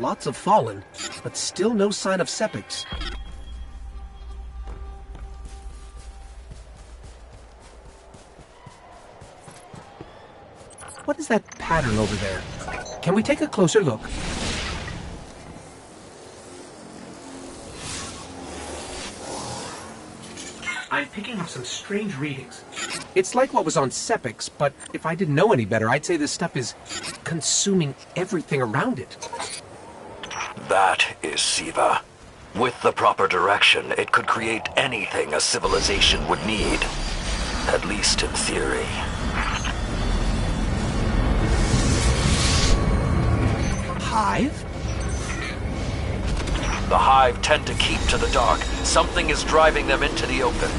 Lots of fallen, but still no sign of sepiks. What is that pattern over there? Can we take a closer look? I'm picking up some strange readings. It's like what was on sepiks, but if I didn't know any better, I'd say this stuff is consuming everything around it. That is Siva. With the proper direction, it could create anything a civilization would need. At least in theory. Hive? The Hive tend to keep to the dark. Something is driving them into the open.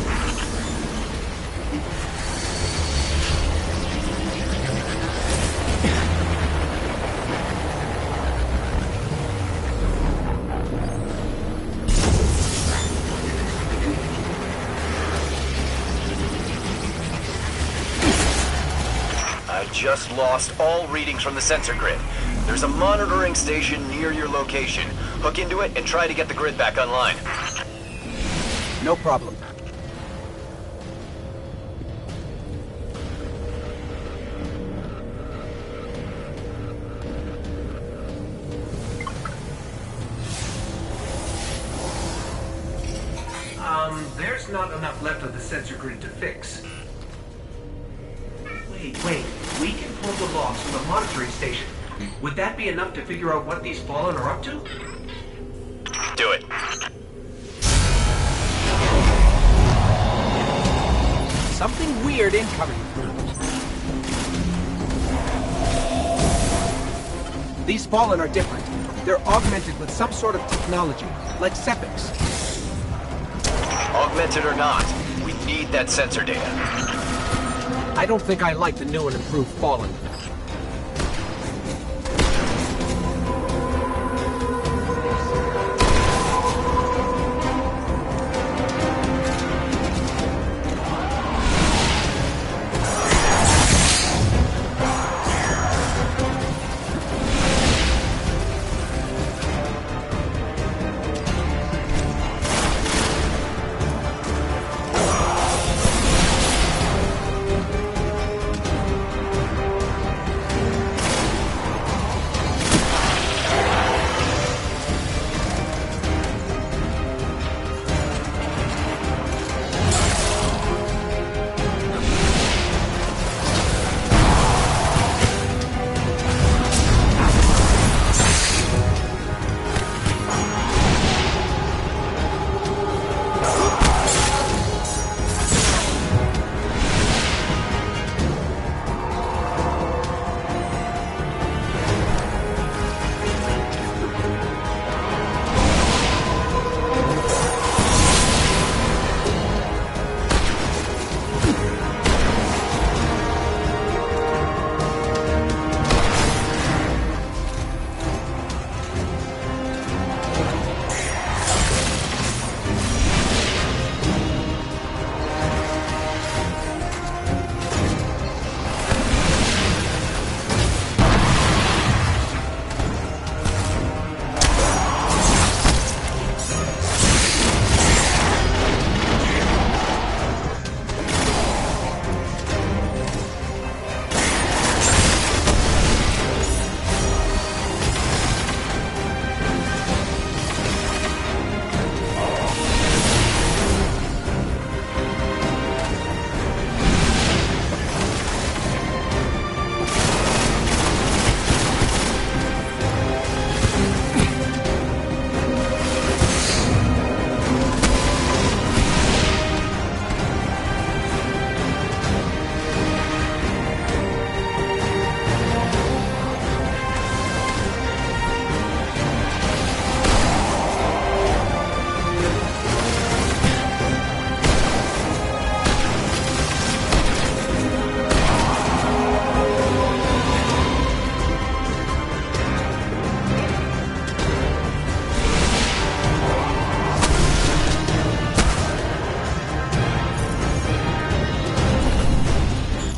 I just lost all readings from the sensor grid. There's a monitoring station near your location. Hook into it and try to get the grid back online. No problem. There's not enough left of the sensor grid to fix. Wait. We can pull the logs from the monitoring station. Would that be enough to figure out what these fallen are up to? Do it. Something weird incoming. These fallen are different. They're augmented with some sort of technology, like sepiks. Augmented or not, we need that sensor data. I don't think I like the new and improved fallen.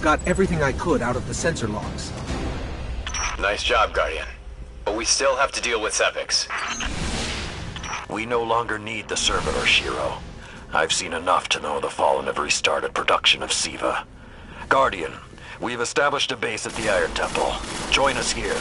Got everything I could out of the sensor logs. Nice job, Guardian. But we still have to deal with Sepiks. We no longer need the servitor, Shiro. I've seen enough to know the Fallen have restarted production of Siva. Guardian, we've established a base at the Iron Temple. Join us here.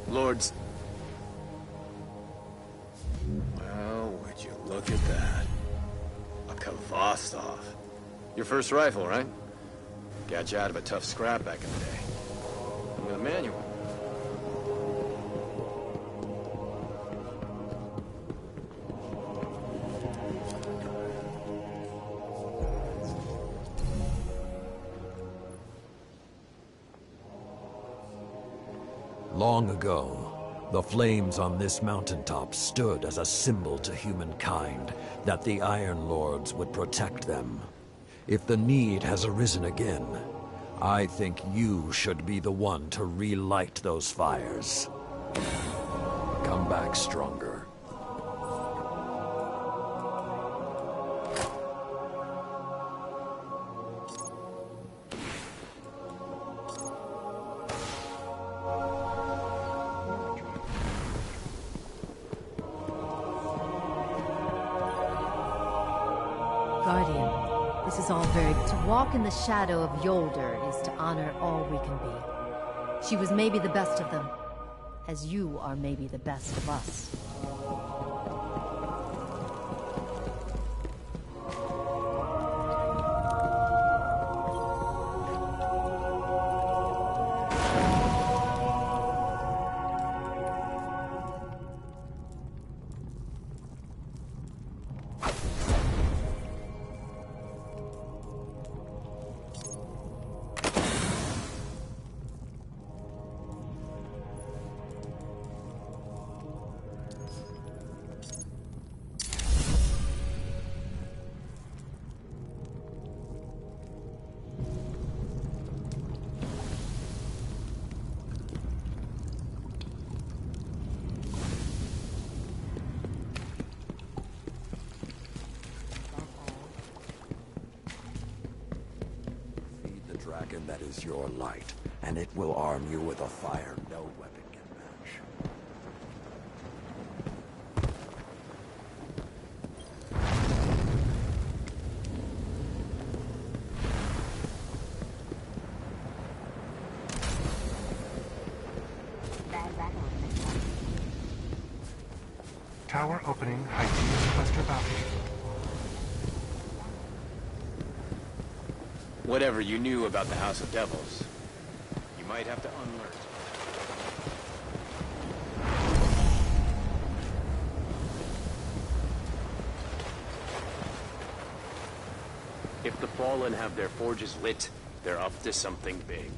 Lords. Well, would you look at that. A Kvostov. Your first rifle, right? Got you out of a tough scrap back in the day. With a manual. Long ago, the flames on this mountaintop stood as a symbol to humankind that the Iron Lords would protect them. If the need has arisen again, I think you should be the one to relight those fires. Come back stronger. Guardian, this is all very... To walk in the shadow of Yolder is to honor all we can be. She was maybe the best of them, as you are maybe the best of us. Dragon that is your light, and it will arm you with a fire no weapon can match. tower opening Hygiene Cluster Balcony. Whatever you knew about the House of Devils, you might have to unlearn. If the Fallen have their forges lit, they're up to something big.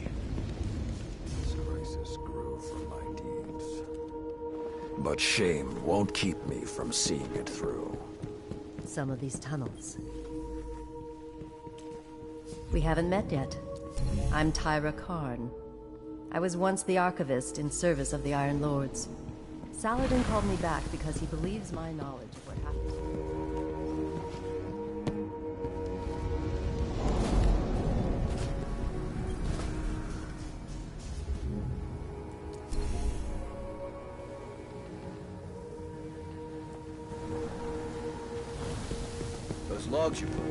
This crisis grew from my deeds. But shame won't keep me from seeing it through. Some of these tunnels. We haven't met yet. I'm Tyra Karn. I was once the archivist in service of the Iron Lords. Saladin called me back because he believes my knowledge of what happened. Those logs you pulled.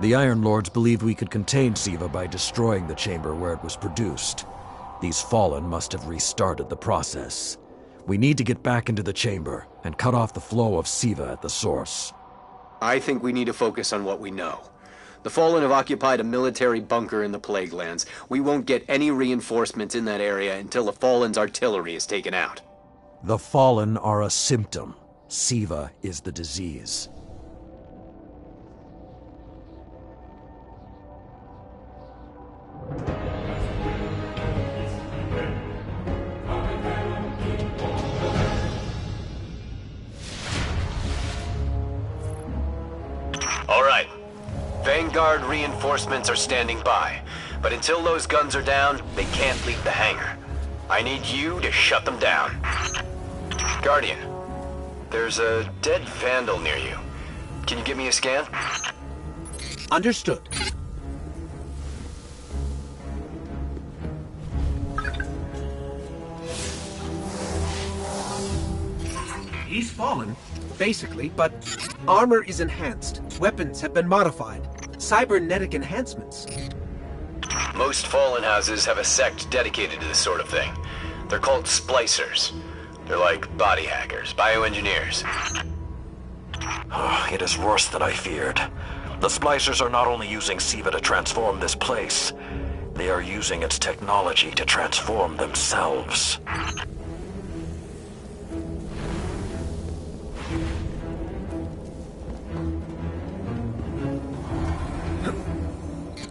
The Iron Lords believed we could contain Siva by destroying the chamber where it was produced. These Fallen must have restarted the process. We need to get back into the chamber and cut off the flow of Siva at the source. I think we need to focus on what we know. The Fallen have occupied a military bunker in the Plague Lands. We won't get any reinforcements in that area until the Fallen's artillery is taken out. The Fallen are a symptom. Siva is the disease. All right. Vanguard reinforcements are standing by. But until those guns are down, they can't leave the hangar. I need you to shut them down. Guardian, there's a dead Vandal near you. Can you give me a scan? Understood. He's fallen, basically, but armor is enhanced. Weapons have been modified. Cybernetic enhancements. Most Fallen houses have a sect dedicated to this sort of thing. They're called splicers. They're like body hackers, bioengineers. It is worse than I feared. The Splicers are not only using Siva to transform this place, they are using its technology to transform themselves.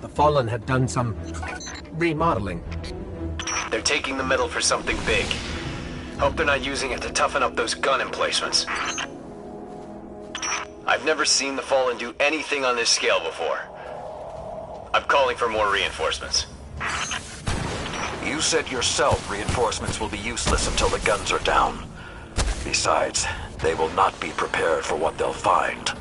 The Fallen had done some remodeling. They're taking the metal for something big. Hope they're not using it to toughen up those gun emplacements. I've never seen the Fallen do anything on this scale before. I'm calling for more reinforcements. You said yourself reinforcements will be useless until the guns are down. Besides, they will not be prepared for what they'll find.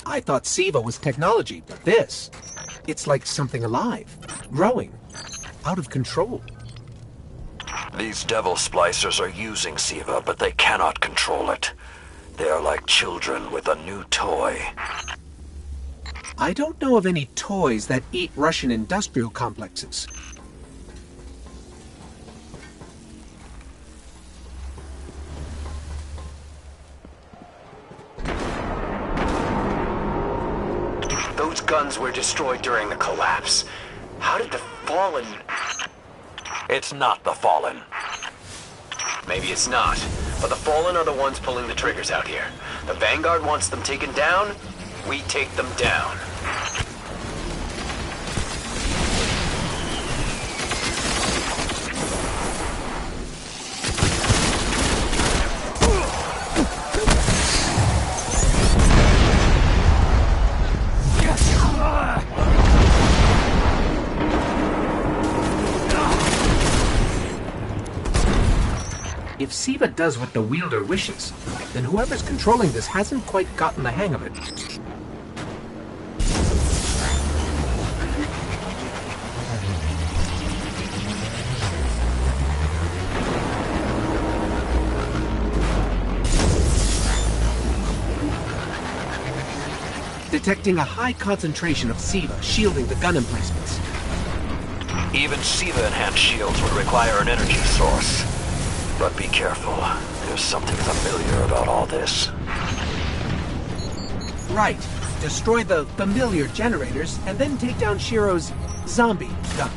I thought SIVA was technology, but this, it's like something alive, growing, out of control. These devil splicers are using SIVA, but they cannot control it. They are like children with a new toy. I don't know of any toys that eat Russian industrial complexes. Those guns were destroyed during the collapse. How did the Fallen... It's not the Fallen. Maybe it's not, but the Fallen are the ones pulling the triggers out here. The Vanguard wants them taken down, we take them down. If SIVA does what the wielder wishes, then whoever's controlling this hasn't quite gotten the hang of it. Detecting a high concentration of SIVA shielding the gun emplacements. Even SIVA-enhanced shields would require an energy source. But be careful. There's something familiar about all this. Right. Destroy the familiar generators, and then take down Shiro's zombie guns.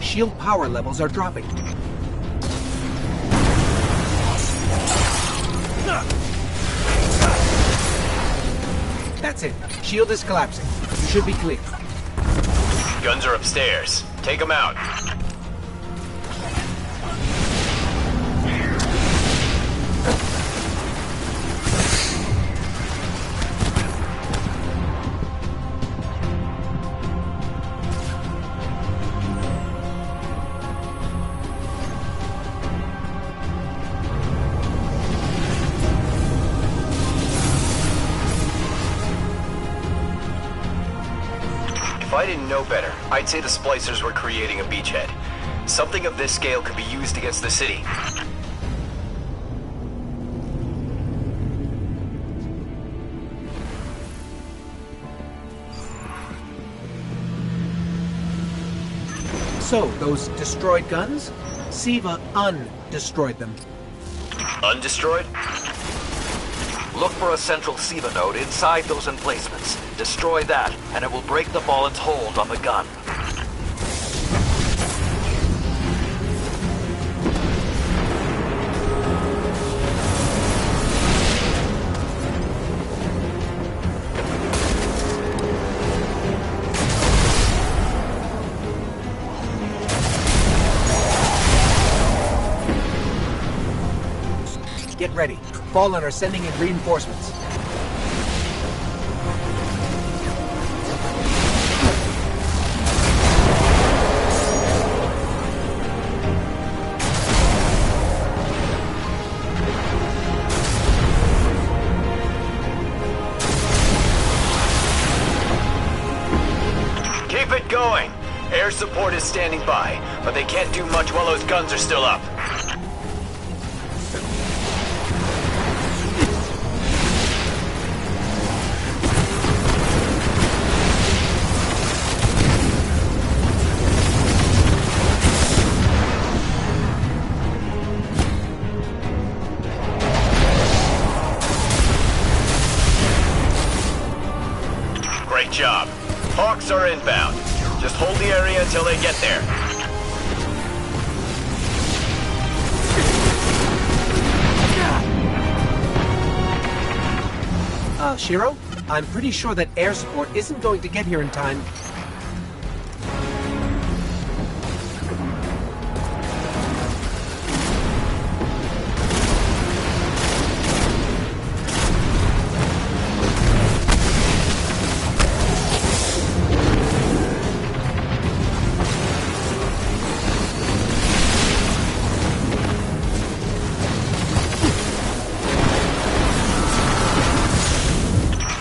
Shield power levels are dropping. That's it. Shield is collapsing. You should be clear. Guns are upstairs. Take them out. If I didn't know better, I'd say the splicers were creating a beachhead. Something of this scale could be used against the city. So, those destroyed guns? Siva undestroyed them. Undestroyed? Look for a central SIVA node inside those emplacements. Destroy that, and it will break the Fallen's hold on the gun. Get ready. Fallen are sending in reinforcements. Keep it going! Air support is standing by, but they can't do much while those guns are still up. Great job. Hawks are inbound. Just hold the area until they get there. Shiro? I'm pretty sure that air support isn't going to get here in time.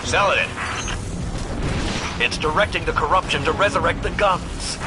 Saladin, It's directing the corruption to resurrect the guns.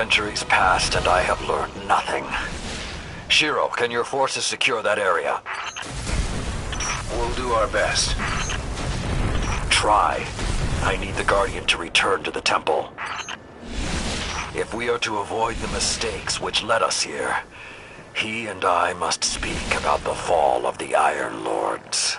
centuries passed and I have learned nothing. Shiro, can your forces secure that area? We'll do our best. Try. I need the Guardian to return to the temple. If we are to avoid the mistakes which led us here, he and I must speak about the fall of the Iron Lords.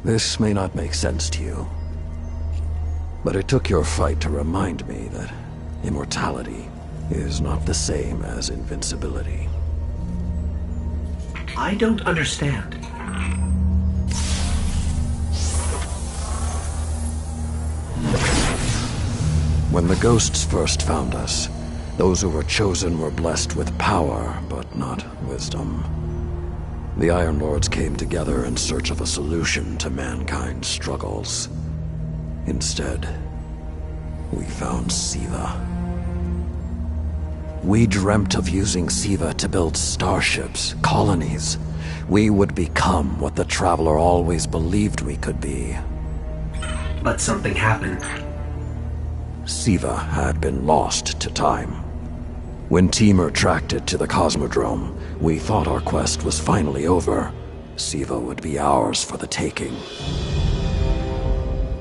This may not make sense to you, but it took your fight to remind me that immortality is not the same as invincibility. I don't understand. When the ghosts first found us, those who were chosen were blessed with power, but not wisdom. The Iron Lords came together in search of a solution to mankind's struggles. Instead, we found Siva. We dreamt of using Siva to build starships, colonies. We would become what the Traveler always believed we could be. But something happened. Siva had been lost to time. When Temur tracked it to the Cosmodrome, we thought our quest was finally over. Siva would be ours for the taking.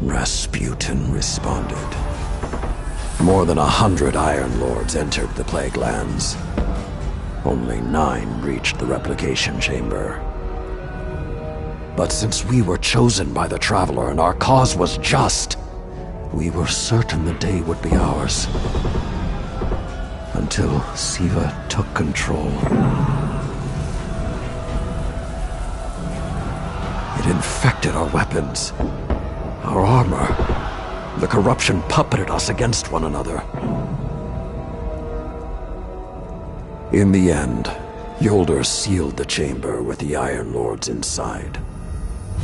Rasputin responded. More than 100 Iron Lords entered the Plague Lands. Only 9 reached the replication chamber. But since we were chosen by the Traveler and our cause was just, we were certain the day would be ours. Until Siva took control. It infected our weapons, our armor. The corruption puppeted us against one another. In the end, Yolder sealed the chamber with the Iron Lords inside,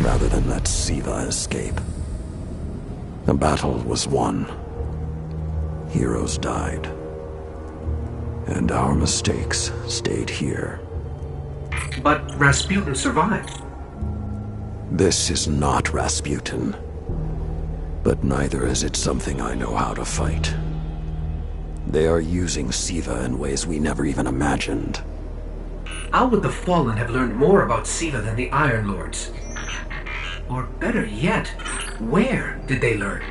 rather than let Siva escape. The battle was won. Heroes died. And our mistakes stayed here. But Rasputin survived. This is not Rasputin. But neither is it something I know how to fight. They are using Siva in ways we never even imagined. How would the Fallen have learned more about Siva than the Iron Lords? Or better yet, where did they learn?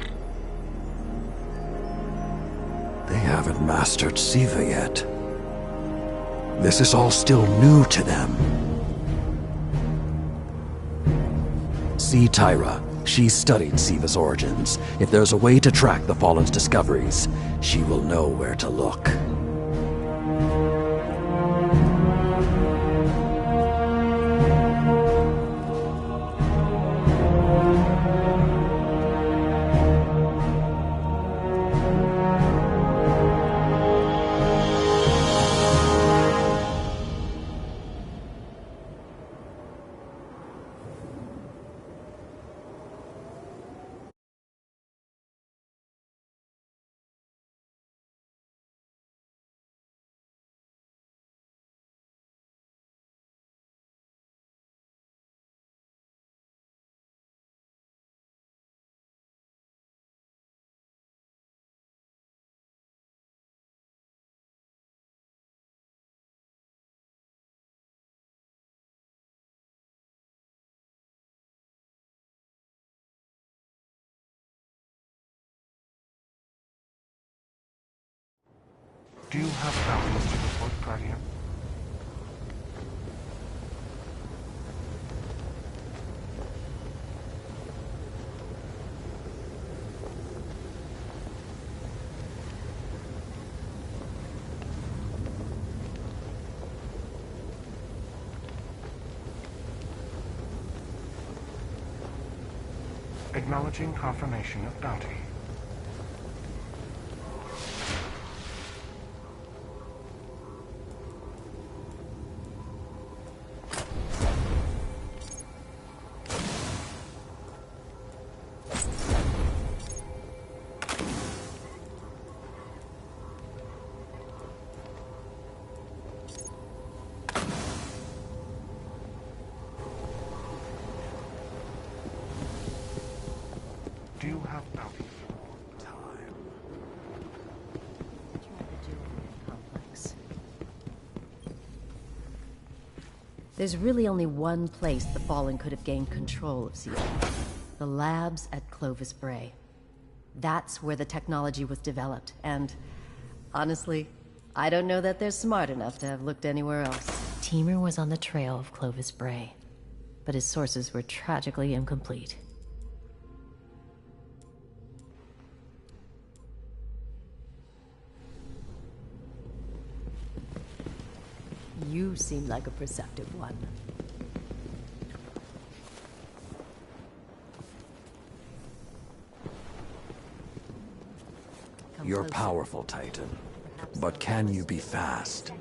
They haven't mastered Siva yet. This is all still new to them. See Tyra. She studied Siva's origins. If there's a way to track the Fallen's discoveries, she will know where to look. Do you have values to report, Guardian? Acknowledging confirmation of bounty. Do you have bounty? Complex. There's really only one place the Fallen could have gained control of Zero. The labs at Clovis Bray. That's where the technology was developed, and honestly, I don't know that they're smart enough to have looked anywhere else. Teamer was on the trail of Clovis Bray, but his sources were tragically incomplete. You seem like a perceptive one. You're powerful, Titan. But can you be fast?